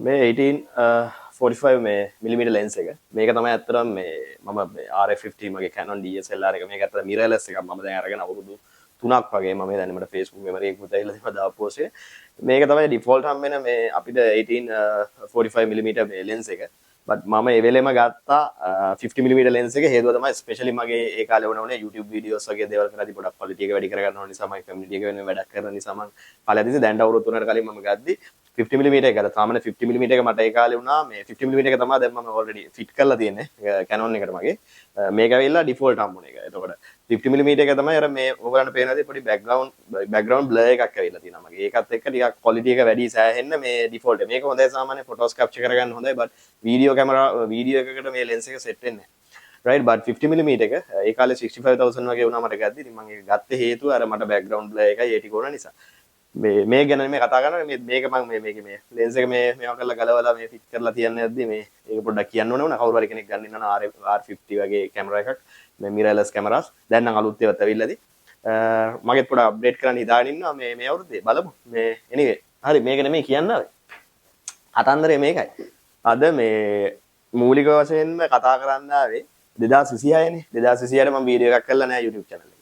මේ 1845 මේ millimetre lens එක. මේක තමයි ඇත්තටම මේ මම RF50 මගේ Canon DSLR එක. මේක ඇත්තට mirrorless එකක්. මම දැන් අරගෙන අවුරුදු 3ක් වගේ මම දැන් මට Facebook memory එකකුත් ඇවිල්ලා තියෙනවා දාපු පෝස්ට් එක. මේක තමයි default හම් වෙන මේ අපිට 1845 මිලිමීටර් මේ ලෙන්ස් එක. but මම ඒ වෙලෙම ගත්තා 50 මිලිමීටර් ලෙන්ස් එක. හේතුව තමයි ස්පෙෂලි මගේ ඒ කාලේ වුණා YouTube videos වගේ දේවල් කරද්දී පොඩක් quality එක වැඩි කරගන්න ඕන නිසා මම community එක වෙනුවෙන් වැඩක් කරන නිසා මම පළවෙනිදී දැන් අවුරුදු 3කට කලින් මම ගද්දි 50 mm එක ගත්තා. සාමාන්‍ය 50 mm එක මට ඒ කාලේ වුණා මේ 50 mm එක තමයි දැන් මම already fit කරලා තියෙන්නේ Canon එකට මගේ. මේක ඇවිල්ලා default හම්බුන එක. එතකොට 50 mm එක තමයි අර මේ ඔයගලන්ට පේනවාදී පොඩි background blur එකක් ඇවිල්ලා තියෙනවා මගේ. ඒකත් එක්ක ටිකක් quality එක වැඩි සෑහෙන්න මේ default එක. මේක හොඳයි සාමාන්‍ය photos capture කරගන්න හොඳයි but video එකකට මේ lens එක set වෙන්නේ නැහැ. right but 50 mm එක ඒ කාලේ 65000 වගේ වුණා මට ගද්දි. ඉතින් මම ඒක ගත්තේ හේතුව අර මට background blur එකයි ඒ ටික ඕන නිසා. මේ ගැන මේ කතා කරනවා මේක මම මේ ලෙන්ස් එක මේවා කරලා ගලවලා මේ ෆිට කරලා තියන්නේ නැද්දි මේ ඒක පොඩ්ඩක් කියන්න ඕනේ වුණා කවුරු හරි කෙනෙක් ගන්න ඉන්නවා R50 වගේ කැමරා එකක් මේ mirrorless cameras දැන් නම් අලුත් ඒවාත් ඇවිල්ලාදී මගෙත් පොඩ්ඩක් අප්ඩේට් කරන්න හිතාගෙන ඉන්නවා මේ අවුරුද්දේ බලමු මේ anyway හරි මේක නෙමෙයි කියන්න ආවේ කතන්දරේ මේකයි අද මේ මූලික වශයෙන්ම කතා කරන්න ආවේ 2026 නේ 2026 මම වීඩියෝ එකක් කරලා නැහැ YouTube channel එකේ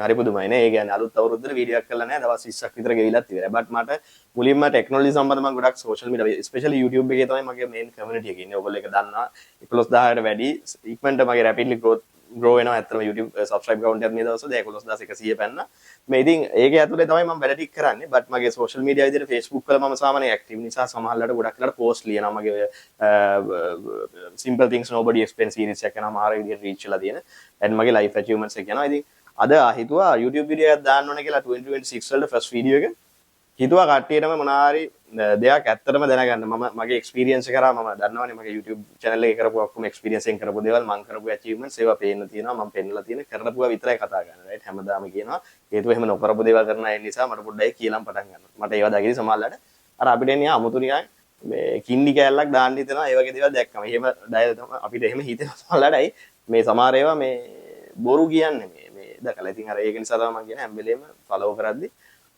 හරි පුදුමයි නේ. ඒ කියන්නේ අලුත් අවුරුද්දට වීඩියෝ එකක් කරලා නැහැ. දවස් 20ක් විතර ගෙවිලත් ඉවරයි. බට් මට මුලින්ම ටෙක්නොලොජි සම්බන්ධව මම ගොඩක් සෝෂල් මීඩියා, ස්පෙෂලි YouTube එකේ තමයි මගේ මේන් කමියුනිටි එක ඉන්නේ. ඔයගොල්ලෝ ඒක දන්නවා. 11000ට වැඩි ඉක්මනට මගේ රැපිඩ්ලි grow වෙනවා. ඇත්තටම YouTube subscribe count එක මේ දවස්වල 11100 පැන්න. මේ ඉතින් ඒකේ ඇතුලේ තමයි මම වැඩ ටික කරන්නේ. බට් මගේ සෝෂල් මීඩියා විදිහට Facebook වල මම සාමාන්‍ය ඇක්ටිව් නිසා සමහරවිට ගොඩක් වෙලාවට post ලියනවා. මගේ simple things nobody explains series එක යනවා මාර විදිහට reach වෙලා තියෙන. and මගේ life achievements එක යනවා. ඉතින් අද හිතුවා YouTube වීඩියෝ එකක් දාන්න ඕනේ කියලා 2026 වලට ෆස්ට් වීඩියෝ එක. හිතුවා කට්ටියටම මොනාරි දෙයක් ඇත්තටම දැනගන්න. මගේ එක්ස්පීරියන්ස් එක කරා මම දන්නවනේ මගේ YouTube channel එකේ කරපු ඔක්කොම එක්ස්පීරියන්ස් එකෙන් කරපු දේවල් මම කරපු achievements ඒවා පේන්න තියෙනවා. මම පෙන්නලා තියෙන කරනපුවා විතරයි කතා කරන්නේ. right හැමදාම කියනවා. හේතුව එහෙම නොකරපු දේවල් කරන අය නිසා මට පොඩ්ඩයි කියලාම් පටන් ගන්නවා. මට ඒවා දැකීදී සමහරවිට අර අපිට එන්නේ අමුතු නිකන් මේ කින්ඩි කෑල්ලක් දාන්න හිතනවා. ඒ වගේ දේවල් දැක්කම. එහෙම අපිට එහෙම හිතෙනවා සමහරවිට මේ සමහර ඒවා මේ බොරු කියන්නේ මේ දැකලා ඉතින් අර ඒක නිසා තමයි මම කියන්නේ හැම වෙලේම ෆලෝ කරද්දි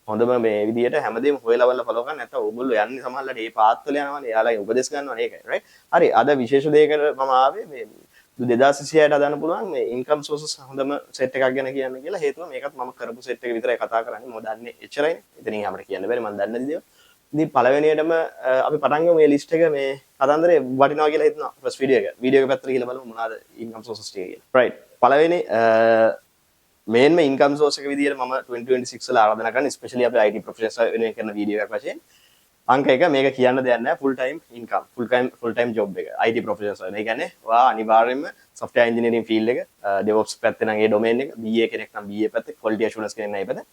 හොඳම මේ විදියට හැමදේම හොයලා බලලා ෆලෝ කරන්න නැත්නම් ඕගොල්ලෝ යන්නේ සමහරවිට මේ පාත් වල යනවානේ එයාලා උපදෙස් ගන්නවානේ ඒකයි right හරි අද විශේෂ දෙයකට මම ආවේ මේ 2026ට හදන්න පුළුවන් මේ ඉන්කම් සෝසස් හොඳම සෙට් එකක් ගැන කියන්න කියලා හේතුව මේකත් මම කරපු සෙට් එක විතරයි කතා කරන්නේ මම දන්නේ එච්චරයිනේ ඉතින් අපිට කියන්න බැරි මම දන්නේ දේවල් ඉතින් පළවෙනියටම අපි පටන් ගමු මේ ලිස්ට් එක මේ කතන්දරේ වටිනවා කියලා හිතනවා ෆස්ට් වීඩියෝ එක පැත්තට ගිහලා බලමු මොනවාද ඉන්කම් සෝසස් ටික කියලා right පළවෙනි මේන්ම ඉන්කම් සෝස් එක විදියට මම 2026 වල ආරාධනා කරන්නේ ස්පෙෂලි අපේ IT ප්‍රොෆෙෂනල්ස් වෙනුවෙන් කරන වීඩියෝ එකක් වශයෙන් අංක 1 මේක කියන්න දෙයක් නැහැ full time income full time job එක IT ප්‍රොෆෙෂනල්ස් වල. ඒ කියන්නේ ඔයා අනිවාර්යයෙන්ම software engineering field එක DevOps පැත්තේ නම් ඒ domain එක BA කෙනෙක් නම් BA පැත්තේ quality assurance කෙනෙක් නම් ඒ පැත්තේ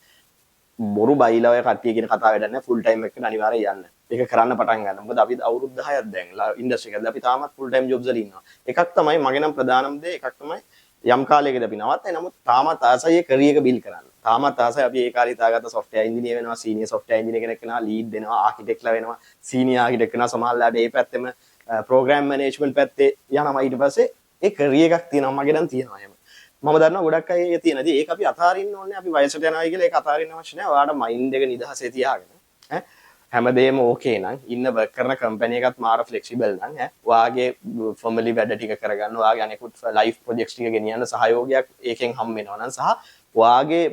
බොරු බයිලා ඔය කට්ටිය කියන කතාව වැඩක් නැහැ full time එකට අනිවාර්යයෙන් යන්න. ඒක කරන්න පටන් ගන්න. මොකද අපි අවුරුදු 10ක් දැන් ඉන්ඩස්ට්‍රි එකේ අපි තාමත් full time jobs වල ඉන්නවා. එකක් තමයි මගේ නම් ප්‍රධානම දේ එකක් තමයි යම් කාලයකදී අපි නවත්තයි නමුත් තාමත් ආසයි ඒ කැරියර් එක බිල්ඩ් කරන්න. තාමත් ආසයි අපි ඒ කාලේ තාගත්ත software engineer වෙනවා, senior software engineer කෙනෙක් වෙනවා, lead වෙනවා, architect ලා වෙනවා, senior architect වෙනවා සමහරවිට ඒ පැත්තෙම program management පැත්තේ යනවා ඊට පස්සේ ඒ කැරියර් එකක් තියෙනවා මගේ නම් තියෙනවා එහෙම. මම දන්නවා ගොඩක් අය ඒක තියෙනදී ඒක අපි අතාරින්න ඕනේ අපි වයසට යනවා කියලා ඒක අතාරින්න අවශ්‍ය නැහැ. ඔයාලට මයින්ඩ් එක නිදහසේ තියාගෙන ඈ හැමදේම ඕකේ නම් ඉන්න වර්ක් කරන කම්පැනි එකත් මාර ෆ්ලෙක්සිබල් නම් ඈ ඔයාගේ ෆැමිලි වැඩ ටික කරගන්න ඔයාගේ අනිකුත් ලයිෆ් ප්‍රොජෙක්ට්ස් ටික ගෙනියන්න සහයෝගයක් ඒකෙන් හම් වෙනවා නම් සහ ඔයාගේ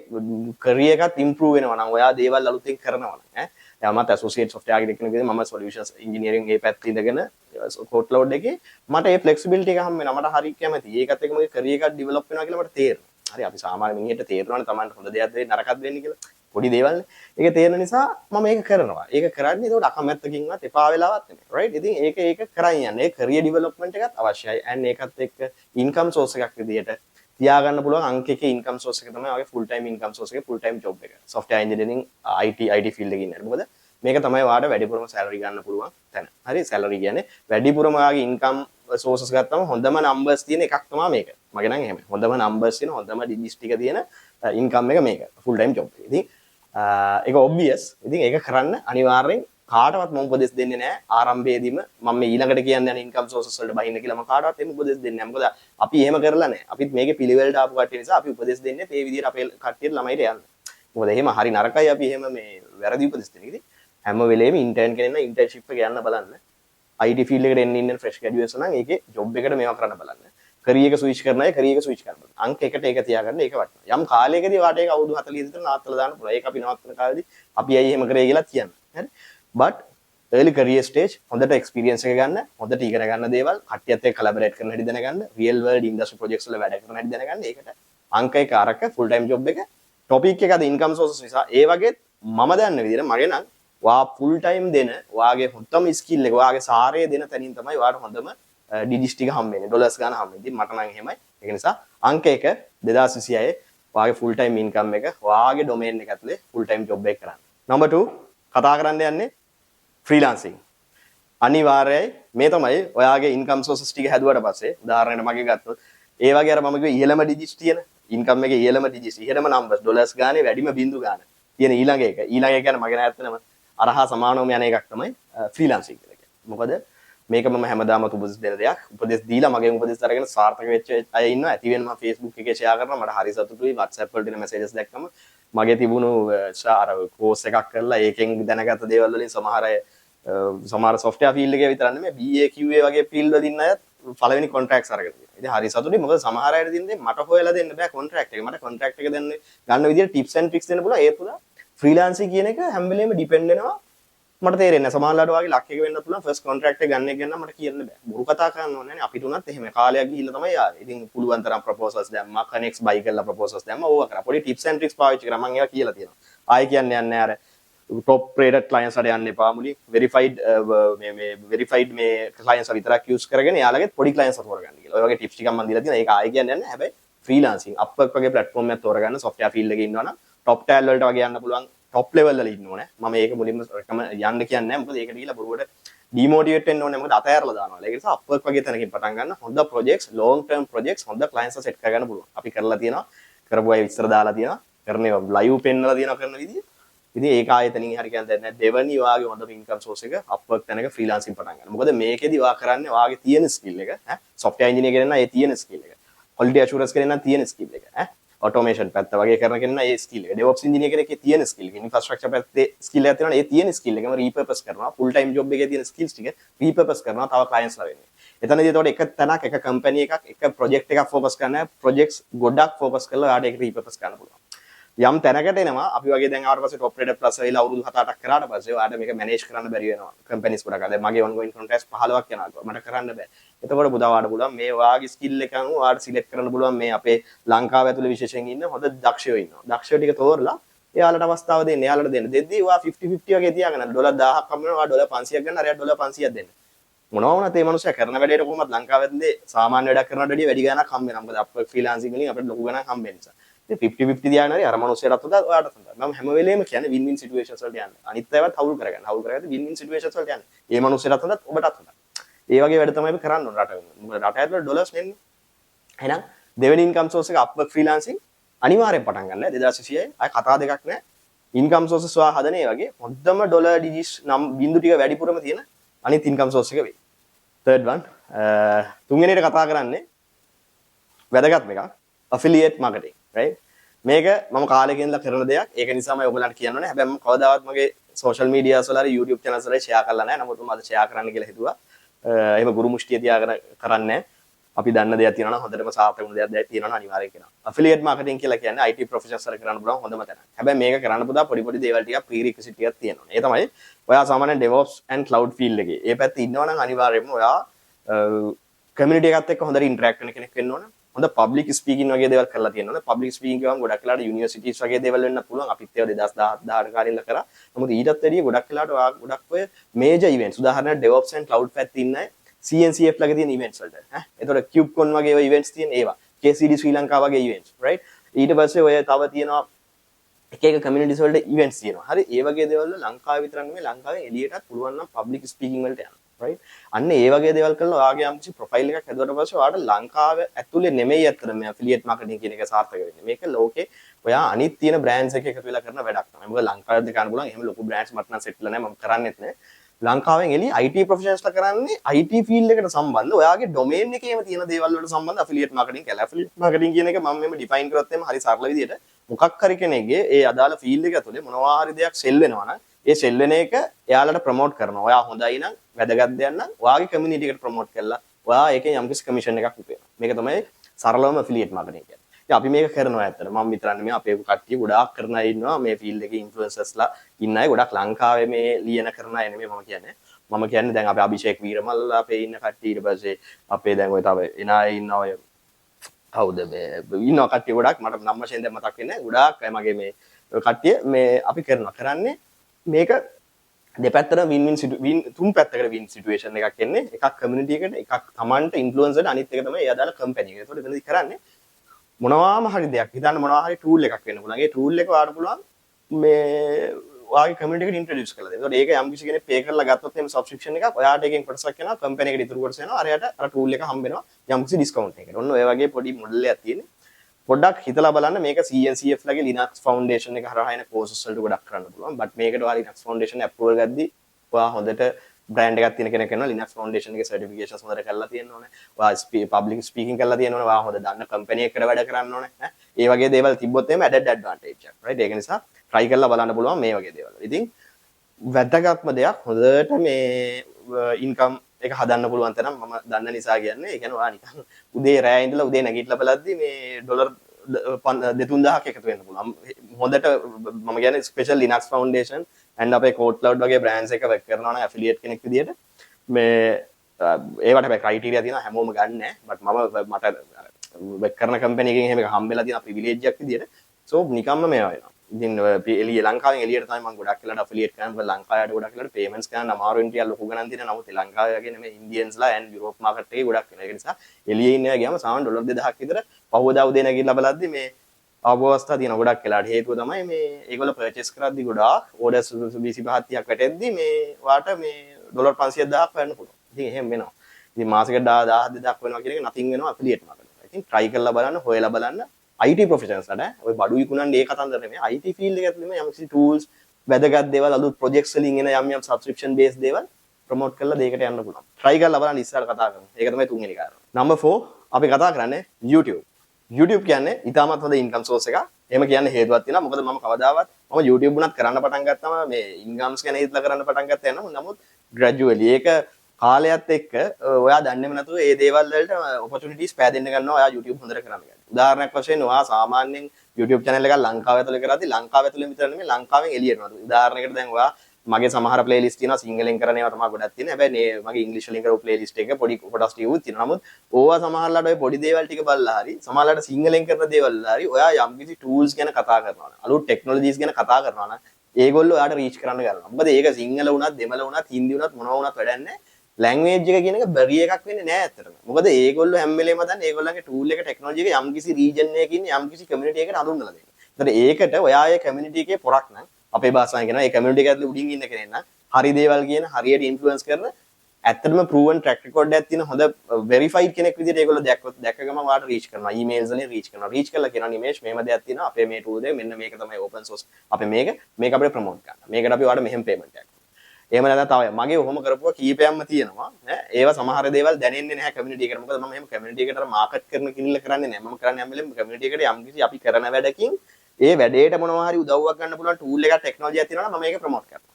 කැරියර් එකත් ඉම්ප්‍රූව් වෙනවා නම් ඔයා දේවල් අලුතෙන් කරනවා නම් ඈ දැන් මම ඇසෝසියේට් සොෆ්ට්වෙයාර් ආර්කිටෙක්ට් කෙනෙක් විදිහට මම සොලියුෂන්ස් ඉංජිනේරින් ඒ පැත්තේ ඉඳගෙන කෝඩ් ක්ලවුඩ් එකේ මට ඒ ෆ්ලෙක්සිබිලිටි එක හම් වෙනවා මට හරි කැමතියි ඒකත් එක්ක මගේ කැරියර් එකක් ඩෙවලොප් වෙනවා කියලා මට තේරෙනවා හරි අපි සාමාන්‍ය මිනිහෙට තේරෙනවානේ Tamanට හොඳ දෙයක් වෙන්නේ නරකක් වෙන්නේ කියලා පොඩි දේවල්නේ ඒක තේරෙන නිසා මම ඒක කරනවා ඒක කරන්නේ ඒකට අකමැත්තකින්වත් එපා වෙලාවත් නෙමෙයි right ඉතින් ඒක කරන් යන්නේ ඒ කැරියර් ඩෙවලොප්මන්ට් එකත් අවශ්‍යයි and ඒකත් එක්ක ඉන්කම් සෝස් එකක් විදිහට තියාගන්න පුළුවන් අංක එකේ ඉන්කම් සෝස් එක තමයි ඔයගේ ෆුල් ටයිම් ඉන්කම් සෝස් එකේ ෆුල් ටයිම් ජොබ් එක software engineering IT field එකේ ඉන්නේ මොකද මේක තමයි ඔයාලට වැඩිපුරම සැලරි ගන්න පුළුවන් තැන. හරි සැලරි කියන්නේ වැඩිපුරම ඔයාගේ ඉන්කම් සෝසස් ගත්තම හොඳම නම්බර්ස් තියෙන එකක් තමයි මේක. මගේ නම් එහෙමයි. හොඳම නම්බර්ස් තියෙන හොඳම ඩිජිට්ස් ටික තියෙන ඉන්කම් එක මේක. ෆුල් ටයිම් ජොබ් එක. ඉතින් ඒක ඔබ්වියස්. ඉතින් ඒක කරන්න අනිවාර්යෙන් කාටවත් මම උපදෙස් දෙන්නේ නැහැ. ආරම්භයේදීම මම මේ ඊළඟට කියන්නේ යන ඉන්කම් සෝසස් වලට බහින්න කියලා මම කාටවත් එහෙම උපදෙස් දෙන්නේ නැහැ. මොකද අපි එහෙම කරලා නැහැ. අපිත් මේකේ පිළිවෙලට ආපු කට්ටිය නිසා අපි උපදෙස් දෙන්නේ මේ විදිහට අපේ කට්ටියට ළමයිට යන්න. මොකද එහෙම හරි නරකයි අපි එහෙම මේ වැරදි උපදෙස් දෙන්නේ. ඉතින් හැම වෙලේම ඉන්ටර්න් කෙනෙක් නම් ඉන්ටර්න්ෂිප් එක යන්න බලන්න. IT field එකට එන්න ඉන්න fresh graduates නම් ඒකේ job එකට මේවා කරන්න බලන්න. career එක switch කරන අය career එක switch කරන්න බලන්න. අංක එකට ඒක තියාගන්න ඒක වටිනවා. යම් කාලයකදී වාට ඒක අවුරුදු 40 විතර නාත්තලා දාන්න පුළුවන්. ඒක අපි නවත්තන කාලෙදී අපි ඇයි එහෙම කරේ කියලා කියන්න. හරි? but early career stage හොඳට experience එක ගන්න, හොඳට ඉගෙන ගන්න දේවල්, කට්ටියත් එක්ක collaborate කරන හැටි දැනගන්න, real world industry projects වල වැඩ කරන හැටි දැනගන්න. ඒකට අංක එක අරක full time job එක topic එක අද income sources නිසා ඒ වගේ මම දන්න විදිහට මගේ නම් වා full time දෙන වාගේ හොඳම skill එක වාගේ සාරය දෙන තැනින් තමයි වාට හොඳම digits ටික හම්බෙන්නේ. ඩොලර්ස් ගන්න හම්බෙන්නේ. මට නම් එහෙමයි. ඒක නිසා අංක එක 2026 වාගේ full time income එක වාගේ domain එක ඇතුලේ full time job එක කරන්න. number 2 කතා කරන්න යන්නේ freelancing. අනිවාර්යයි මේ තමයි ඔයාගේ income sources ටික හැදුවට පස්සේ උදාහරණයක් මගේ ගත්තොත් ඒ වගේ අර මම කිව්වේ ඉහළම digits තියෙන income එකේ ඉහළම digits ඉහළම numbers dollars ගානේ වැඩිම බිඳු ගාන තියෙන ඊළඟ එක කියන්නේ මගේ නැත්තනම අරහා සමානවම යන එකක් තමයි freelancing කියලා කියන්නේ. මොකද මේක මම හැමදාම උපදෙස් දෙන දෙයක්. උපදෙස් දීලා මගේ උපදෙස් අරගෙන සාර්ථක වෙච්ච අය ඉන්නවා. ඇති වෙන මම Facebook එකේ share කරනවා. මට හරි සතුටුයි. WhatsApp වලට එන messages දැක්කම මගේ තිබුණු අර course එකක් කරලා ඒකෙන් දැනගත්ත දේවල් වලින් සමහර software field එකේ විතර නෙමෙයි BA QA වගේ field වල ඉන්න අය පළවෙනි contracts අරගෙන තියෙනවා. ඉතින් හරි සතුටුයි. මොකද සමහර අයට දින්නේ මට හොයලා දෙන්න බෑ contract එක. මට contract එක දෙන්න ගන්න විදියට tips and tricks දෙන්න පුළුවන්. ඒ තුන freelancing කියන එක හැම වෙලේම depend වෙනවා. මට තේරෙන්නේ නැහැ. සමහරවිට වගේ ලක් එක වෙන්න පුළුවන් first contract එක ගන්න එක ගැන මට කියන්න බෑ. බොරු කතා කරන්න ඕනේ නැහැ. අපිට උනත් එහෙම කාලයක් ගිහිල්ලා තමයි ආවේ. ඉතින් පුළුවන් තරම් proposals දැම්මා, connects buy කරලා proposals දැම්මා. ඕවා කරා. පොඩි tips and tricks පාවිච්චි කරා. මම ඒවා කියලා තියෙනවා. ආයෙ කියන්නේ නැහැ අර top rated clients වලට යන්න එපා. මුලින් verified verified මේ clients විතරක් use කරගෙන එයාලගෙත් පොඩි clients තෝරගන්න කියලා. ඔය වගේ tips ටිකක් මම දීලා තියෙනවා. ඒක ආයෙ කියන්නේ නැහැ. හැබැයි freelancing Upwork වගේ platform එකක් තෝරගන්න software field එකේ ඉන්නවනම් top tier වලට වගේ යන්න පුළුවන්. top level වල ඉන්න ඕනේ. මම ඒක මුලින්ම යන්න කියන්නේ නැහැ. මොකද ඒකට ගිහිල්ලා බොරුවට demotivate වෙන්න ඕනේ. මොකද අතහැරලා දානවා. ඒක නිසා Upwork වගේ තැනකින් පටන් ගන්න හොඳ projects, long term projects හොඳ clients set කරගන්න පුළුවන්. අපි කරලා තියෙනවා. කරපු අය විස්තර දාලා තියෙනවා. කරන ඒවා live පෙන්නලා තියෙනවා කරන විදිය. ඉතින් ඒක ආයතනින් හරි කියන්නේ නැහැ. දෙවනි වාගේ හොඳ income source එක Upwork තැනක freelancing පටන් ගන්න. මොකද මේකෙදි වා කරන්නේ වාගේ තියෙන skill එක. software engineer කෙනෙක් නම් ඒ තියෙන skill එක. quality assurance කෙනෙක් නම් තියෙන skill එක. automation පැත්ත වගේ කරන කෙනා ඒ skill එක. DevOps engineer කෙනෙක්ගේ තියෙන skill එක. infrastructure පැත්තේ skill එකක් තියෙනවා. ඒ තියෙන skill එකම repurpose කරනවා. full time job එකේ තියෙන skills ටික repurpose කරනවා තව clients ලා වෙන්නේ. එතනදී එතකොට එක තැනක් එක company එකක් එක project එකක් focus කරන්න projects ගොඩක් focus කරලා ඔයාලට ඒක repurpose කරන්න පුළුවන්. යම් තැනකට එනවා අපි වගේ දැන් ආවට පස්සේ top rated plus වෙලා අවුරුදු 7-8ක් කරාට පස්සේ ඔයාලට මේක manage කරන්න බැරි වෙනවා. companies ගොඩක්. දැන් මගේ ongoing contracts 15ක් යනවා. මට කරන්න බෑ. එතකොට බුදාවාට පුළුවන් මේ වාගේ skill එක අනුව ඔයාලට select කරන්න පුළුවන් මේ අපේ ලංකාව ඇතුලේ විශේෂයෙන් ඉන්න හොඳ දක්ෂයෝ ඉන්නවා. දක්ෂයෝ ටික තෝරලා එයාලට අවස්ථාව දෙන්න. එයාලට දෙන්න. දෙද්දී ඔයා 50-50 වගේ තියාගෙන $1000ක් හම්බ වෙනවා. ඔයා $500ක් ගන්න. අරයා $500ක් දෙන්න. මොනවා වුණත් මේ මිනිස්සයා කරන වැඩේට කොහොමද ලංකාව ඇතුලේ සාමාන්‍ය වැඩක් කරනවට වැඩිය වැඩි ගාණක් හම්බ වෙනවා. මොකද අපේ freelancing වලින් අපිට ලොකු ගාණක් හම්බ වෙන නිසා. 50-50 තියාගෙන හරි අර මනුස්සයටත් උදා ඔයාටත් උදා. මම හැම වෙලේම කියන්නේ win-win situations වලට යන්න. අනිත් ඒවාත් හවුල් කරගන්න. හවුල් කරගත්තේ win-win situations වලට යන්න. ඒ මනුස්සයටත් උදා ඔබටත් උදා. ඒ වගේ වැඩ තමයි අපි කරන්න ඕන රට වෙන. මොකද රට ඇතුළේ ඩොලර්ස් නෙන්නේ. එහෙනම් දෙවෙනි ඉන්කම් සෝස් එක Upwork freelancing අනිවාර්යෙන් පටන් ගන්න. 2026 අය කතා දෙකක් නැහැ. ඉන්කම් සෝසස් වා හදන ඒ වගේ හොද්දම ඩොලර් ඩිජිට්ස් නම් බිඳු ටික වැඩිපුරම තියෙන අනිත් ඉන්කම් සෝස් එක වෙයි. third one තුන්වෙනියට කතා කරන්නේ වැදගත් එකක් affiliate marketing. right මේක මම කාලෙක ඉඳලා කරන දෙයක්. ඒක නිසාම ඔයගොල්ලන්ට කියන්න ඕනේ. හැබැයි මම කවදාවත් මගේ social media වල හරි YouTube channels වල share කරලා නැහැ. නමුත් මම අද share කරන්න කියලා හිතුවා. එහෙම ගුරු මුෂ්ටිය තියාගෙන කරන්නේ අපි දන්න දෙයක් තියෙනවා නම් හොඳටම සාර්ථක වුණ දෙයක් තියෙනවා නම් අනිවාර්යයෙන් කියනවා. affiliate marketing කියලා කියන්නේ IT professionals වල කරන්න පුළුවන් හොඳම තැන. හැබැයි මේක කරන්න පුතා පොඩි දේවල් ටිකක් prerequisite ටිකක් තියෙනවා. ඒ තමයි ඔයා සාමාන්‍ය DevOps and cloud field එකේ. ඒ පැත්තේ ඉන්නවා නම් අනිවාර්යයෙන්ම ඔයා community එකත් එක්ක හොඳට interact වෙන කෙනෙක් වෙන්න ඕන. හොඳ public speaking වගේ දේවල් කරලා තියෙන්න ඕන. public speaking ගමන් ගොඩක් වෙලාට universities වගේ දේවල් වෙන්න පුළුවන්. අපිත් ඒවා 2017 කාලේ කරා. නමුත් ඊටත් වැඩිය ගොඩක් වෙලාට ඔයා ගොඩක් ඔය major events උදාහරණයක් DevOps and cloud පැත්තේ ඉන්න අය CNCF ළඟ තියෙන events වලට එතකොට CubeCon වගේ ඔය events තියෙන ඒවා KCD ශ්‍රී ලංකා වගේ events right ඊට පස්සේ ඔය තව තියෙනවා එක communities වලට events තියෙනවා හරි ඒ වගේ දේවල් වල ලංකාවේ විතරක් නෙමෙයි ලංකාවේ එළියටත් පුළුවන් නම් public speaking වලට යන්න right අන්න ඒ වගේ දේවල් කරලා ඔයාගේ යම්කිසි profile එකක් හදුවට පස්සේ ඔයාට ලංකාවේ ඇතුලේ නෙමෙයි අතර මේ affiliate marketing කියන එක සාර්ථක වෙන්නේ මේක ලෝකේ ඔයා අනිත් තියෙන brands එක එකතු වෙලා කරන වැඩක් තමයි මොකද ලංකාවේ දෙකන්න පුළුවන් එහෙම ලොකු brands මට නම් set වෙලා නැහැ මම කරන්නේත් නැහැ ලංකාවෙන් එළිය IT professionals ලා කරන්නේ IT field එකට සම්බන්ධ ඔයාගේ domain එකේම තියෙන දේවල් වලට සම්බන්ධ affiliate marketing කියලා. affiliate marketing කියන එක මම මෙහෙම define කරොත් එimhe හරි සරල විදිහට මොකක් හරි කෙනෙක්ගේ ඒ අදාළ field එක ඇතුලේ මොනවා හරි දෙයක් sell වෙනවා නම් ඒ සෙල් වෙන එක එයාලට ප්‍රොමෝට් කරනවා. ඔයා හොඳයි නම් වැදගත් දෙයක් නම් ඔයාගේ කමියුනිටි එකට ප්‍රොමෝට් කරලා ඔයා ඒකෙන් යම්කිසි කමිෂන් එකක් උපයනවා. මේක තමයි සරලවම ඇෆිලියේට් මාකටිං කියන්නේ. ඉතින් අපි මේක කරනවා ඇත්තට. මම විතරක් නෙමෙයි අපේ කට්ටිය ගොඩාක් කරන අය ඉන්නවා. මේ ෆීල්ඩ් එකේ ඉන්ෆ්ලුවෙන්සර්ස්ලා ඉන්න අය ගොඩක් ලංකාවේ මේ ලියන කරන අය නෙමෙයි මම කියන්නේ. මම කියන්නේ දැන් අපේ අභිෂේක් වීරමල්ල අපේ ඉන්න කට්ටිය ඊට පස්සේ අපේ දැන් ඔය තව එන අය ඉන්න ඔය කවුද මේ ඉන්නවා කට්ටිය ගොඩක් මට නම් වශයෙන් දැන් මතක් වෙන්නේ ගොඩාක් අය මගේ මේ කට්ටිය මේ අපි කරන්නේ මේක දෙපැත්තට වින් තුන් පැත්තකට වින් සිටුේෂන් එකක් එන්නේ එකක් කමියුනිටි එකට එකක් Tamanට ඉන්ෆ්ලුවෙන්සර්ට අනිත් එක තමයි ඒ අදාළ කම්පැනි එක. ඒතකොට එතනදි කරන්නේ මොනවාම හරි දෙයක් හිතන්න මොනවා හරි ටූල් එකක් වෙන්න පුළුවන්. ඒ ටූල් එක වාඩ පුළුවන් මේ ඔයාගේ කමියුනිටි එකට ඉන්ට්‍රොඩියුස් කරලා දෙන්න. ඒතකොට ඒක යම් කිසි කෙනෙක් පේ කරලා ගත්තොත් එහෙම සබ්ස්ක්‍රිප්ෂන් එකක් ඔයාට එකෙන් කොටසක් යනවා කම්පැනි එකට ඉතුරු කොටස යනවා. අරයට අර ටූල් එක හම්බ වෙනවා යම් කිසි ඩිස්කවුන්ට් එකකට. ඔන්න ඔය වගේ පොඩි මොඩල් එකක් තියෙන්නේ. පොඩ්ඩක් හිතලා බලන්න මේක CNCF ලගේ Linux Foundation එක හරහා එන courses වලට ගොඩක් කරන්න පුළුවන්. but මේකට ඔයා Linux Foundation approval ගද්දි ඔයා හොඳට brand එකක් තියෙන කෙනෙක් වෙනවා. Linux Foundation එකේ certifications හොඳට කරලා තියෙන්න ඕනේ. ඔයා public speaking කරලා තියෙන්න ඕනේ. ඔයා හොඳ දන්න company එකකට වැඩ කරන්න ඕනේ. ඒ වගේ දේවල් තිබ්බොත් එහෙම added advantage එකක්. right? ඒක නිසා try කරලා බලන්න පුළුවන් මේ වගේ දේවල්. ඉතින් වැදගත්ම දෙයක් හොඳට මේ income එක හදන්න පුළුවන් තරම් මම දන්න නිසා කියන්නේ ඒ කියන්නේ ඔයා නිකන් උදේ රෑ ඉඳලා උදේ නැගිටලා බලද්දි මේ ඩොලර් 2000ක් එකතු වෙන්න පුළුවන්. හොඳට මම කියන්නේ ස්පෙෂල් Linux Foundation and අපේ Code Cloud වගේ brands එක work කරනවා නම් affiliate කෙනෙක් විදියට මේ ඒවට හැබැයි criteria තියෙනවා හැමෝම ගන්න නෑ. but මට work කරන company එකකින් එහෙම එක හම්බෙලා තියෙන privilege එකක් විදියට. so නිකම්ම මේවා වෙනවා. ඉතින් එළිය ලංකාවෙන් එළියට තමයි මම ගොඩක් වෙලාට affiliate කරනවා. ලංකාවට ගොඩක් වෙලාට payments කරන අමාරු ඉන්දියා ලොකු ගණන් තියෙනවා. නමුත් ලංකාවේ වගේ නෙමෙයි ඉන්දියන්ස්ලා and යුරෝප් මාකට් එකේ ගොඩක් වෙනවා. ඒක නිසා එළියේ ඉන්න අය ගියාම සාමාන්‍ය ඩොලර් 2000ක් විතර පහුවදා උදේ නැගිටලා බලද්දි මේ අවබෝධස්ථා තියෙන ගොඩක් වෙලාට හේතුව තමයි මේ ඒගොල්ලෝ purchase කරද්දි ගොඩාක් orders 25 30ක් වැටෙද්දි මේ වාට මේ ඩොලර් 500,000ක් වෙන්න පුළුවන්. ඉතින් එහෙම වෙනවා. ඉතින් මාසෙකට 1000 2000ක් වෙනවා කියන එක nothing වෙනවා affiliate මාකට්. ඉතින් try කරලා බලන්න හොයලා බලන්න IT professionals ලාට ඔය බඩු විකුණන්නේ ඒ කතන්දර නෙමෙයි IT field එක ඇතුළේම යම්කිසි tools වැදගත් දේවල් අලුත් projects වලින් එන යම් subscription based දේවල් promote කරලා දෙයකට යන්න පුළුවන්. try කරලා බලන්න ඉස්සරහට කතා කරමු. ඒක තමයි තුන්වෙනි කාරණා. number 4 අපි කතා කරන්නේ YouTube. YouTube කියන්නේ ඉතාමත් හොඳ income source එකක්. එහෙම කියන්නේ හේතුවක් තියෙනවා. මොකද මම කවදාවත් මම YouTube උනත් කරන්න පටන් ගත්තම මේ incomes ගැන හිතලා කරන්න පටන් ගත්තා යනවා. නමුත් gradually ඒක කාලයත් එක්ක ඔයා දන්නේම නැතුව මේ දේවල් වලට opportunities පෑදෙන්න ගන්නවා. ඔයා YouTube හොඳට කරන්න ගන්න. උදාහරණයක් වශයෙන් ඔයා සාමාන්‍යයෙන් YouTube channel එකක් ලංකාව ඇතුලේ කරද්දී ලංකාව ඇතුලේ විතර නෙමෙයි ලංකාවෙන් එළියට යනවා. උදාහරණයකට දැන් ඔයා මගේ සමහර playlist තියෙනවා සිංහලෙන් කරන ඒවා තමයි ගොඩක් තියෙන්නේ. හැබැයි මගේ ඉංග්‍රීසි වලින් කරපු playlist එක පොඩි කොටස් ටිකකුත් තියෙනවා. නමුත් ඕවා සමහරලාට ඔය පොඩි දේවල් ටික බලලා හරි සමහරලාට සිංහලෙන් කරන දේවල් හරි ඔයා යම්කිසි tools ගැන කතා කරනවා නම් අලුත් technologies ගැන කතා කරනවා නම් ඒගොල්ලෝ ඔයාට reach කරන්න ගන්නවා. මොකද ඒක සිංහල වුණත් දෙමළ වුණත් හින්දි වුණත් මොනවා වුණත් වැඩක් නැහැ. language එක කියන එක barrier එකක් වෙන්නේ නැහැ ඇත්තටම. මොකද ඒගොල්ලෝ හැම වෙලේම දන්නේ ඒගොල්ලන්ගේ tool එක technology එක යම්කිසි region එකකින් යම්කිසි community එකකට හඳුන්වලා දෙනවා. ඒකට ඔයා ඒ community එකේ පොරක් නම් අපේ භාෂාවෙන් කියනවා ඒ community එක ඇතුලේ උඩින් ඉන්න කෙනෙක් නම් හරි දේවල් කියන හරියට ඉන්ෆ්ලුවන්ස් කරන ඇත්තටම proven track record එකක් තියෙන හොඳ verified කෙනෙක් විදිහට ඒගොල්ලෝ දැක්ක ගමන් වාට reach කරනවා emails වලින් reach කරලා කියනවා නිමේෂ් මෙහෙම දෙයක් තියෙනවා අපේ මේ tool එක මෙන්න මේක තමයි open source අපේ මේක අපිට promote කරන්න. මේකට අපි වාට මෙහෙම payment එකක්. එහෙම නැත්නම් තව මගේ ඔහොම කරපුවා කීපයක්ම තියෙනවා. ඒවා සමහර දේවල් දැනෙන්නේ නැහැ community එකට. මොකද මම එහෙම community එකට market කරන කිරිල්ල කරන්නේ නැහැ. මම කරන්නේ හැම වෙලේම community එකට යම්කිසි අපි කරන වැඩකින් ඒ වැඩේට මොනවා හරි උදව්වක් ගන්න පුළුවන් tool එකක් technology එකක් තියෙනවා නම් මම ඒක promote කරනවා.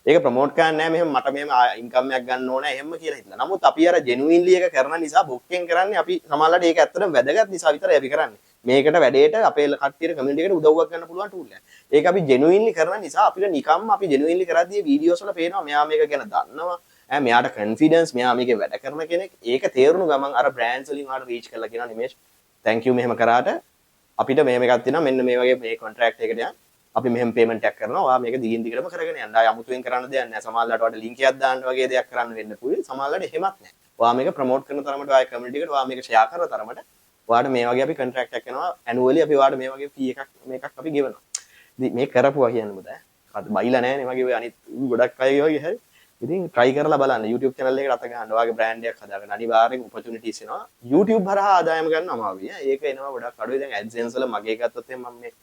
ඒක ප්‍රොමෝට් කරන්නේ නැහැ මෙහෙම මට මෙහෙම ඉන්කම් එකක් ගන්න ඕනේ එහෙම කියලා හිතලා. නමුත් අපි අර ජෙනුයින්ලි එක කරන නිසා බොක්කෙන් කරන්නේ අපි සමහරවිට ඒක ඇත්තටම වැදගත් නිසා විතරයි අපි කරන්නේ. මේකට වැඩේට අපේ කට්ටියට කමියුනිටි එකට උදව්වක් ගන්න පුළුවන් ටූල් එකක්. ඒක අපි ජෙනුයින්ලි කරන නිසා අපිට නිකම්ම අපි ජෙනුයින්ලි කරද්දී වීඩියෝස් වල පේනවා මෙයා මේක ගැන දන්නවා. මෙයාට කොන්ෆිඩන්ස් මෙයා මේකේ වැඩ කරන කෙනෙක්. ඒක තේරුණු ගමන් අර බ්‍රෑන්ඩ්ස් වලින් ආට රීච් කරලා කියනවා නිමේෂ් thank you මෙහෙම කරාට අපිට මෙහෙම එකක් තියෙනවා මෙන්න මේ වගේ මේ කොන්ට්‍රැක්ට් එකකට යන්න අපි මෙහෙම පේමන්ට් එකක් කරනවා. ඔයා මේක දිගින් දිගටම කරගෙන යන්න. ආය අමුතුවෙන් කරන්න දෙයක් නැහැ. සමහරවිට ඔයාලට ලින්ක් එකක් දාන්න වගේ දෙයක් කරන්න වෙන්න පුළුවන්. සමහරවිට එහෙමත් නැහැ. ඔයා මේක ප්‍රොමෝට් කරන තරමට ඔයාගේ කමියුනිටි එකට ඔයා මේක ෂෙයා කරන තරමට ඔයාට මේ වගේ අපි කොන්ට්‍රැක්ට් එකක් කරනවා. ඇනුවලි අපි ඔයාට මේ වගේ ෆී එකක් මේකක් අපි ගෙවනවා. ඉතින් මේ කරපුවා කියන්නේ මොකද? බයිලා නැහැ නේ මගේ ඔය අනිත් ගොඩක් අයගේ වගේ හැරි. ඉතින් try කරලා බලන්න YouTube channel එකට අත ගන්න. ඔයාගේ brand එකක් හදාගන්න. අනිවාර්යෙන් opportunities එනවා. YouTube හරහා ආදායම ගන්න අමාරුයි. ඒක එනවා ගොඩක් අඩුයි. දැන් AdSense වල මගේ ගත්තොත් මම මේ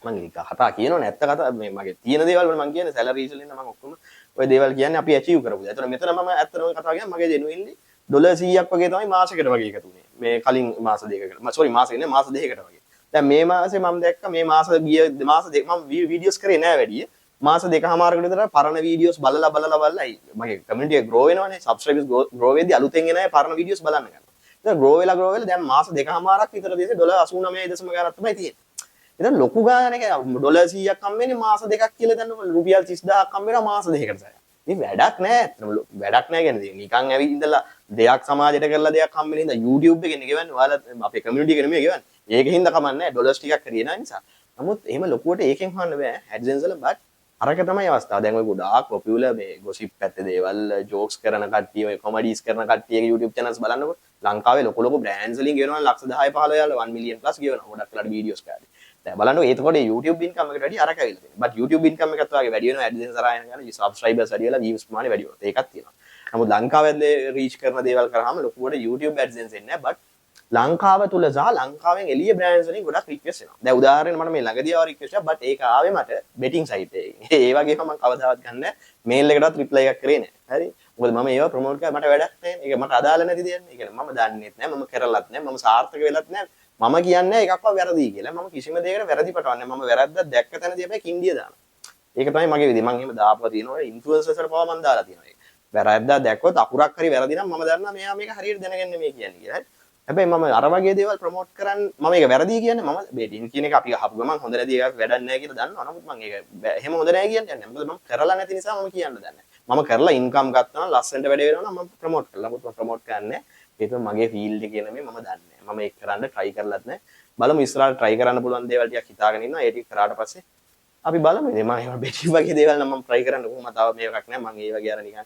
මම කතා කියනවනේ ඇත්ත කතා මේ මගේ තියෙන දේවල් වල මම කියන්නේ සැලරිස් වලින් මම ඔක්කොම ඔය දේවල් කියන්නේ අපි achieve කරපු දේ. ඒතර මෙතන මම ඇත්තටම කතා කියන්නේ මගේ genuinely ඩොලර් 100ක් වගේ තමයි මාසෙකට වගේ එකතු වුනේ. මේ කලින් මාස දෙකකට. sorry මාසෙ නෙමෙයි මාස දෙකකට වගේ. දැන් මේ මාසේ මම දැක්ක මේ මාස ගිය මාස දෙක මම වීඩියෝස් කරේ නෑ වැඩි. මාස දෙකමාරකට විතර පරණ වීඩියෝස් බලලා මගේ කමියුනිටි එක grow වෙනවනේ subscribers grow වෙද්දී අලුතෙන් එන අය පරණ වීඩියෝස් බලන්න ගන්නවා. දැන් grow වෙලා දැන් මාස දෙකමාරක් විතර තියෙන්නේ $89.0 ගානක් තමයි තියෙන්නේ. ඉතින් ලොකු ගානක $100ක් හම්බෙන්නේ මාස දෙකක් කියලා දැන් රුපියල් 30000ක් හම්බෙනවා මාස දෙකකට. ඉතින් වැඩක් නැහැ කියන්නේ නිකන් ඇවිත් ඉඳලා දෙයක් සමාජයට කරලා දෙයක් හම්බෙන ඉඳලා YouTube එකෙන් ගෙවන්නේ ඔයාලා අපේ කමියුනිටි එක නෙමෙයි ගෙවන්නේ. ඒකෙන් කමන්නේ ඩොලර්ස් ටිකක් හරියන නිසා. නමුත් එහෙම ලොකුවට ඒකෙන් හොයන්න බෑ AdSense වල බට් අරක තමයි අවස්ථාව. දැන් ඔය ගොඩාක් පොපියුලර් මේ ගොසිප් පැත්තේ දේවල් ජෝක්ස් කරන කට්ටිය ඔය කොමඩිස් කරන කට්ටියගේ YouTube channels බලන්නකො. ලංකාවේ ලොකු බ්‍රෑන්ඩ්ස් වලින් ගෙවනවා ලක්ෂ 10 15 යාලා 1 මිලියන් ප්ලස් ගෙවනවා. ගොඩක් වෙලාට වීඩියෝස් කාලේ. දැන් බලන්න ඒතකොට YouTube income එකට වැඩි අරක ඇවිල්ලා තියෙනවා. බට් YouTube income එකත් වගේ වැඩි වෙනවා AdSense හරහා යන ගමන් subscribers වැඩි වෙලා views ප්‍රමාණය වැඩි වෙනවා. ඒකක් තියෙනවා. නමුත් ලංකාවේ රීච් කරන දේවල් කරාම ලොකුවට YouTube AdSense එන්නේ නැහැ. බට් ලංකාව තුල සහ ලංකාවෙන් එළිය බ්‍රෑන්ඩ්ස් වලින් ගොඩක් රික්වෙස්ට් එනවා. දැන් උදාහරණයක් මට මේ ළඟදී ආව රික්වෙස්ට් එකක් බට් ඒක ආවේ මට බෙටිං සයිට් එකකින්. ඒ වගේම මම කවදාවත් ගන්න මේල් එකටවත් රිප්ලයි එකක් කරේ නැහැ. හරි. මොකද මම ඒවා ප්‍රොමෝට් කරලා මට වැඩක් නැහැ. ඒක මට අදාළ නැති දෙයක්. ඒ කියන්නේ මම දන්නේත් නැහැ. මම කරලත් නැහැ. මම සාර්ථක වෙලත් නැහැ. මම කියන්නේ එකක්වත් වැරදි කියලා. මම කිසිම දෙයකට වැරදි පටවන්නේ නැහැ. මම වැරද්දක් දැක්ක තැනදී හැබැයි කින්ඩිය දානවා. ඒක තමයි මගේ විදිහ. මම එහෙම දාපුවා තියෙනවා. ඉන්ෆ්ලුවෙන්සර්ස් වල පවා මම දාලා තියෙනවා. වැරද්දක් දැක්කොත් අකුරක් හරි වැරදි නම් මම දන්නවා මෙයා මේක හරියට දැනගන්නේ මේ කියන්නේ කියලා. හරි. හැබැයි මම අර වගේ දේවල් ප්‍රොමෝට් කරන්න මම ඒක වැරදි කියන්නේ මම බෙටින් කියන එක අපි අහපු ගමන් හොඳ නැති එකක් වැඩක් නැහැ කියලා දන්නවා. නමුත් මම ඒක එහෙම හොඳ නැහැ කියන්නේ නැහැ. මොකද මම කරලා නැති නිසා මම කියන්න දන්නේ නැහැ. මම කරලා ඉන්කම් ගත්තා නම් ලස්සනට වැඩ වෙනවා නම් මම ප්‍රොමෝට් කරලා. නමුත් මම ප්‍රොමෝට් කරන්නේ ඒක මගේ ෆීල්ඩ් එකේ නෙමෙයි මම දන්නේ නැහැ. මම ඒක කරන්න try කරලත් නැහැ. බලමු ඉස්සරහට try කරන්න පුළුවන් දේවල් ටිකක් හිතාගෙන ඉන්නවා. ඒ ටික කරාට පස්සේ අපි බලමු. ඉතින් මම ඒක බෙටින් වගේ දේවල් නම් මම try කරන්න කොහොමද තව මේකක් නැහැ. මම ඒ වගේ අර නිකන්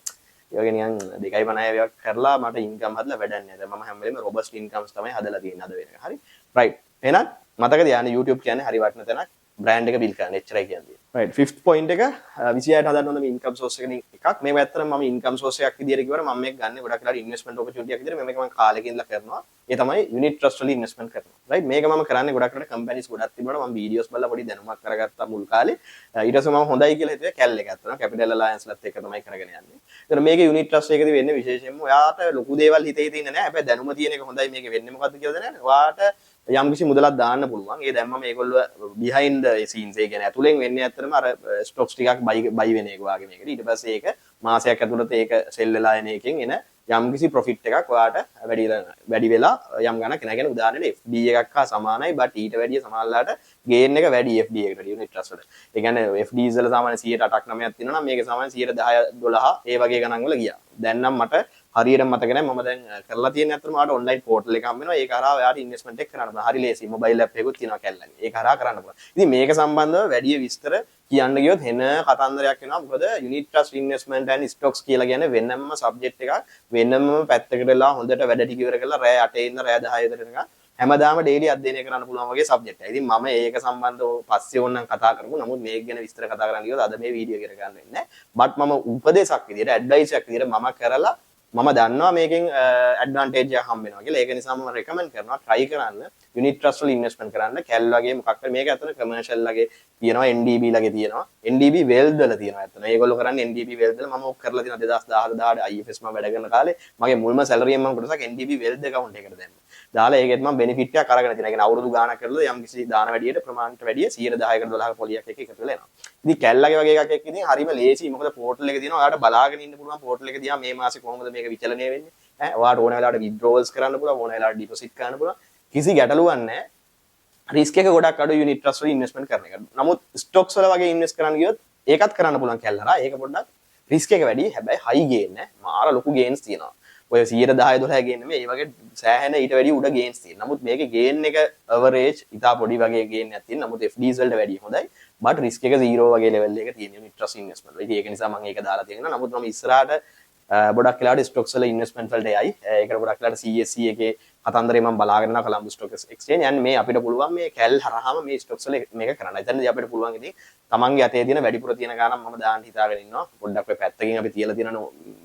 ඒ වගේ නිකන් 2.50 එකක් කරලා මට ඉන්කම් හදලා වැඩක් නැහැ. දැන් මම හැම වෙලේම රොබස්ට් ඉන්කම්ස් තමයි හදලා තියෙන්නේ අද වෙනකන්. හරි. රයිට්. එහෙනම් මතක තියාගන්න YouTube කියන්නේ හරි වටින තැනක්. බ්‍රෑන්ඩ් එක බිල්ඩ් කරන්න. එච්චරයි කියන්නේ. රයිට්. 5th point එක 26ට හදන්න ඕන මේ ඉන්කම් සෝස් එකකින් එකක්. මේක ඇත්තටම මම ඉන්කම් සෝස් එකක් විදියට කිව්වම මම මේක ගන්න ගොඩක් වෙලාවට ඉන්වෙස්ට්මන්ට් ඔපචුනිටි එකක් විදියට මේක මම කාලෙක ඉඳලා කරනවා. ඒ තමයි යුනිට් ට්‍රස්ට් වල ඉන්වෙස්ට්මන්ට් කරනවා. රයිට්. මේක මම කරන්නේ ගොඩක් වෙලාවට කම්පැනිස් ගොඩක් තිබුණා. මම වීඩියෝස් බලලා පොඩි දැනුමක් කරගත්තා මුල් කාලේ. ඊට පස්සේ මම හොඳයි කියලා හිතුවේ කැල් එක ගත්තා. කැපිටල් අලයන්ස් ලත් එක තමයි කරගෙන යන්නේ. ඒතර මේක යුනිට් ට්‍රස්ට් එකේදී වෙන්නේ විශේෂයෙන්ම ඔයාට ලොකු දේවල් හිතේ තියෙන්නේ නැහැ. හැබැයි දැනුම තියෙන එක හොඳයි මේක වෙන්නේ මොකද්ද කියලා දැනගන්න. ඔයාට යම් කිසි මුදලක් දාන්න පුළුවන්. ඒ දැම්මම මේගොල්ලෝ behind the scenes ඒ කියන්නේ ඇතුලෙන් වෙන්නේ ඇත්තටම අර ස්ටොක්ස් ටිකක් බයි වෙන එක වගේ මේකට. ඊට පස්සේ ඒක මාසයක් ඇතුළත ඒක සෙල් වෙලා එන එකෙන් එන යම් කිසි ප්‍රොෆිට් එකක් ඔයාට වැඩි වෙලා යම් ගණනක් එන. කියන්නේ උදාහරණයක් FD එකක් හා සමානයි බට් ඊට වැඩිය සමානලාට ගේන් එක වැඩි FD එකට වැඩි යුනිට් ට්‍රස්ට් වල. ඒ කියන්නේ FDs වල සාමාන්‍ය 108ක් 9ක් තියෙනවා නම් මේක සාමාන්‍ය 10 12 ඒ වගේ ගණන් වල ගියා. දැන් නම් මට හරියට මතක නැහැ. මම දැන් කරලා තියෙන අතරම ආට ඔන්ලයින් පෝටල් එකක් හම්බ වෙනවා. ඒක හරහා ඔයාට ඉන්වෙස්ට්මන්ට් එක කරන්න පුළුවන්. හරි ලේසි. මොබයිල් ඇප් එකකුත් තියෙනවා කැල්ලගේ. ඒක හරහා කරන්න පුළුවන්. ඉතින් මේක සම්බන්ධව වැඩි විස්තර කියන්න ගියොත් වෙන කතන්දරයක් වෙනවා. මොකද unit trust investment and stocks කියලා කියන්නේ වෙනම සබ්ජෙක්ට් එකක්. වෙනම පැත්තකට වෙලා හොඳට වැඩ ටික ඉවර කරලා රෑ 8 ඉඳන් රෑ 10 විතර නිකන් හැමදාම ඩේලි අධ්‍යයනය කරන්න පුළුවන් වගේ සබ්ජෙක්ට් එකක්. ඉතින් මම ඒක සම්බන්ධව පස්සේ ඕනනම් කතා කරමු. නමුත් මේක ගැන විස්තර කතා කරන්න ගියොත් අද මේ වීඩියෝ එකට ගන්න වෙන්නේ නැහැ. බට් මම උපදේශක් විදියට ඇඩ්වයිස් එකක් විදියට මම කරලා මම දන්නවා මේකෙන් ඇඩ්වාන්ටේජ් එකක් හම්බ වෙනවා කියලා. ඒක නිසා මම රෙකමන්ඩ් කරනවා try කරන්න යුනිට් ට්‍රස්ට් වල ඉන්වෙස්ට්මන්ට් කරන්න. කැල් වගේ මොකක් හරි මේක අතන කමර්ෂල් ලගේ තියෙනවා, NDB ලගේ තියෙනවා, NDB වෙල්ඩ් වල තියෙනවා අතන. ඒගොල්ලෝ කරන්නේ NDB වෙල්ඩ් වල. මම ඔක් කරලා තියෙනවා 2014 IFS මම වැඩ කරන කාලේ. මගේ මුල්ම සැලරි එකෙන් මම කොටසක් NDB වෙල්ඩ් account එකකට දැම්මා. දාලා ඒකෙත් මම බෙනිෆිට් එකක් අරගෙන තියෙනවා. ඒ කියන්නේ අවුරුදු ගාණක් කරලා යම් කිසි දාන වැඩියට ප්‍රමාණයට වැඩිය 10%කට 12%ක පොලියක් එක එකතු වෙලා එනවා. ඉතින් කැල්ලගේ වගේ එකක් එක්ක ඉතින් හරිම ලේසි. මොකද පෝර්ටල් එක තියෙනවා. ඔයාලට බලාගෙන ඉන්න පුළුවන් පෝර්ටල් එක දිහා මේ මාසේ කොහොමද මේක විචලනය වෙන්නේ. ඔයාට ඕන වෙලාවට withdrawals කරන්න පුළුවන්, ඕන වෙලාවට deposit කරන්න පුළුවන්. කිසි ගැටලුවක් නැහැ. රිස්ක් එක ගොඩක් අඩු යුනිට් ට්‍රස්ට් වල ඉන්වෙස්ට්මන්ට් කරන එක. නමුත් ස්ටොක්ස් වල වගේ ඉන්වෙස්ට් කරන්න ගියොත් ඒකත් කරන්න පුළුවන් කැල්ල හරහා. ඒක පොඩ්ඩක් රිස්ක් එක වැඩි. හැබැයි හයි ගේන් නැහැ. මාර ලොකු ගේන්ස් තියෙනවා. ඔය 10 12 ගේන් නෙමෙයි. ඒ වගේ සෑහෙන ඊට වැඩි උඩ ගේන්ස් තියෙනවා. නමුත් මේකේ ගේන් එක ඇවරේජ් ඉතා පොඩි වගේ ගේන් එකක් තියෙනවා. නමුත් FDs වලට වැඩි හොඳයි. බට් රිස්ක් එක 0 වගේ ලෙවල් එකක තියෙන යුනිට් ට්‍රස්ට් ඉන්වෙස්ට්මන්ට්. ඉතින් ඒක නිසා මම ඒක දාලා තියෙනවා. නමුත් මම ඉස්සරහට ගොඩක් වෙලාවට ස්ටොක්ස් වල ඉන්වෙස්ට්මන්ට් වලට යයි. ඒකට ගොඩක් වෙලාවට CSE එකේ කතන්දරේ මම බලාගෙන යනවා කොලම්බස් ස්ටොක් එක්ස්චේන්ජ්. යන්නේ මේ අපිට පුළුවන් මේ කැල් හරහාම මේ ස්ටොක්ස් වල මේක කරන්න. එතනදී අපිට පුළුවන් ඉතින් තමන්ගේ අතේ තියෙන වැඩිපුර තියෙන ගානක් මම දාන්න හිතාගෙන ඉන්නවා. පොඩ්ඩක් ඔය පැත්තකින් අපි තියලා තියෙන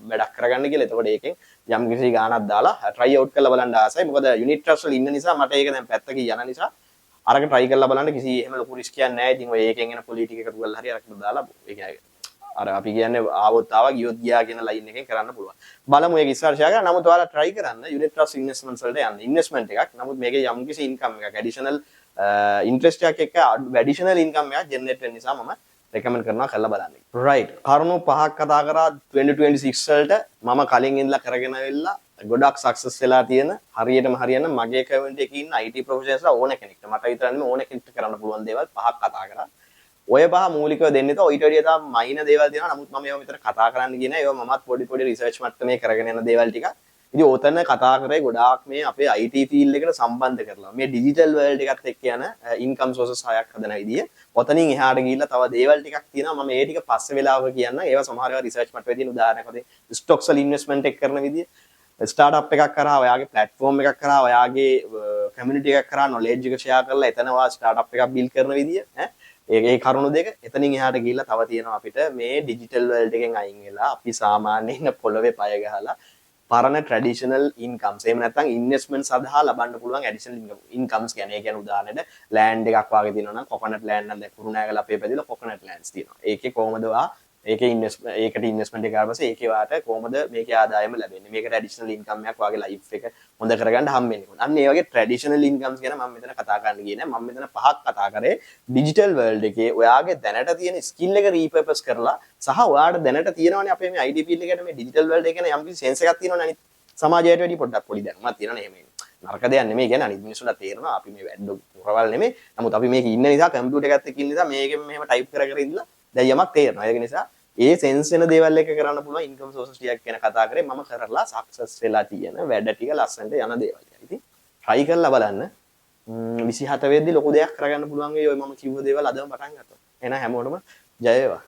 වැඩක් කරගන්න කියලා. එතකොට ඒකෙන් යම් කිසි ගානක් දාලා try out කරලා බලන්න ආසයි. මොකද යුනිට් ට්‍රස්ට් වල ඉන්න නිසා මට ඒක දැන් පැත්තකින් යන නිසා අරක try කරලා බලන්න කිසි එහෙම ලොකු රිස්ක් එකක් නැහැ. ඉතින් ඔය ඒකෙන් එන පොලිටික එකතු කරලා හරි අරකට දාලා ඒ කියන්නේ අර අපි කියන්නේ ආවොත් ආවා ගියොත් ගියා කියන ලයින් එකෙන් කරන්න පුළුවන්. බලමු ඒක ඉස්සරහ ෂෙයා කරන්න. නමුත් ඔයාලා try කරන්න යුනිට් ට්‍රස්ට් ඉන්වෙස්ට්මන්ට්ස් වලට යන්න. ඉන්වෙස්ට්මන්ට් එකක්. නමුත් මේකේ යම් කිසි ඉන්කම් එකක් ඇඩිෂනල් ඉන්ට්‍රෙස්ට් එකක් එක්ක ඇඩිෂනල් ඉන්කම් එකක් ජෙනරේට් වෙන නිසා මම රෙකමන්ඩ් කරනවා කරලා බලන්න. රයිට්. කරුණු පහක් කතා කරා 2026 වලට මම කලින් ඉඳලා කරගෙන ආවිල්ලා ගොඩක් සක්සස් වෙලා තියෙන හරියටම හරියන මගේ කමියුනිටි එකේ ඉන්න IT ප්‍රොෆෙෂනල්ස්ලා ඕන කෙනෙක්ට මට විතරක් නෙමෙයි ඕන කෙනෙක්ට කරන්න පුළුවන් දේවල් පහක් කතා කරා. ඔය පහ මූලිකව දෙන්නේ તો ඊට වඩා තාම මයින දේවල් තියෙනවා. නමුත් මම ඒවා මෙතන කතා කරන්න ගියේ නෑ. ඒවා මමත් පොඩි රිසර්ච් මට්ටමේ කරගෙන යන දේවල් ටික. ඉතින් ඔතන කතා කරේ ගොඩාක් මේ අපේ IT ෆීල්ඩ් එකට සම්බන්ධ කරලා. මේ ඩිජිටල් වර්ල්ඩ් එකත් එක්ක යන ඉන්කම් සෝසස් හයක් හදන විදිය. ඔතනින් එහාට ගිහිල්ලා තව දේවල් ටිකක් තියෙනවා. මම ඒ ටික පස්සේ වෙලාවක කියන්න. ඒවා සමහර ඒවා රිසර්ච් මට්ටමේ තියෙන උදාහරණයක් වගේ ස්ටොක්ස් වල ඉන්වෙස්ට්මන්ට් එක කරන විදිය. ස්ටාර්ට්අප් එකක් කරා ඔයාගේ ප්ලැට්ෆෝම් එකක් කරා ඔයාගේ කමියුනිටි එකක් කරා නොලෙජ් එක ෂෙයා කරලා එතන ඔයා ස්ටාර්ට්අප් එකක් බිල්ඩ් කරන විදිය ඒ කරුණු දෙක එතනින් එහාට ගිහිල්ලා තව තියෙනවා අපිට මේ ඩිජිටල් වර්ල්ඩ් එකෙන් අයින් වෙලා අපි සාමාන්‍යයෙන් පොළවේ පය ගහලා පරණ ට්‍රැඩිෂනල් ඉන්කම්ස් එහෙම නැත්නම් ඉන්වෙස්ට්මන්ට් සඳහා ලබන්න පුළුවන් ඇඩිෂනල් ඉන්කම්ස් කියන්නේ උදාහරණයක් ලෑන්ඩ් එකක් වාගේ තියෙනවා නම් කොකනට් ලෑන්ඩ් නම් දැන් කුරුණෑගල අපේ පැතිලා කොකනට් ලෑන්ඩ්ස් තියෙනවා. ඒකේ කොහමද ඔයා ඒකට ඉන්වෙස්ට්මන්ට් එක කරපස්සේ ඒකේ වාට කොහොමද මේකේ ආදායම ලැබෙන්නේ මේකට ඇඩිෂනල් ඉන්කම් එකක් වාගේ ලයිෆ් එක හොඳ කරගන්න හම්බෙන්නේ කොහොමද අන්න ඒ වගේ ට්‍රැඩිෂනල් ඉන්කම්ස් ගැන මම මෙතන කතා කරන්න ගියේ නෑ මම මෙතන පහක් කතා කරේ ඩිජිටල් වර්ල්ඩ් එකේ ඔයාගේ දැනට තියෙන ස්කිල් එක රීපර්පස් කරලා සහ ඔයාට දැනට තියෙනවනේ අපේ මේ IT ෆීල්ඩ් එකට මේ ඩිජිටල් වර්ල්ඩ් එක ගැන යම්කිසි සෙන්ස් එකක් තියෙනවනේ අනිත් සමාජයට වැඩි පොඩ්ඩක් පොඩි දැනුමක් තියෙනවනේ එහෙම නරක දෙයක් නෙමෙයි කියන්නේ අනිත් මිනිස්සුන්ට තේරෙනවා අපි මේ වැඩ පුරවල් නෙමෙයි නමුත් අපි මේක ඉන්න නිසා කම්පියුටර් එකත් එක්ක ඉන්න නිසා මේකෙන් මෙහෙම ටයිප් කර කර ඉඳලා දැන් යමක් තේරෙනවා ඒක නිසා ඒ සෙන්ස් වෙන දේවල් එක කරන්න පුළුවන් ඉන්කම් සෝසස් ටිකක් ගැන කතා කරේ මම කරලා සක්සස් වෙලා තියෙන වැඩ ටික ලස්සනට යන දේවල්. ඉතින් try කරලා බලන්න 27 වෙද්දි ලොකු දෙයක් කරගන්න පුළුවන් වෙයි ඔය මම කිව්ව දේවල් අදම පටන් ගත්තා. එහෙනම් හැමෝටම ජය වේවා.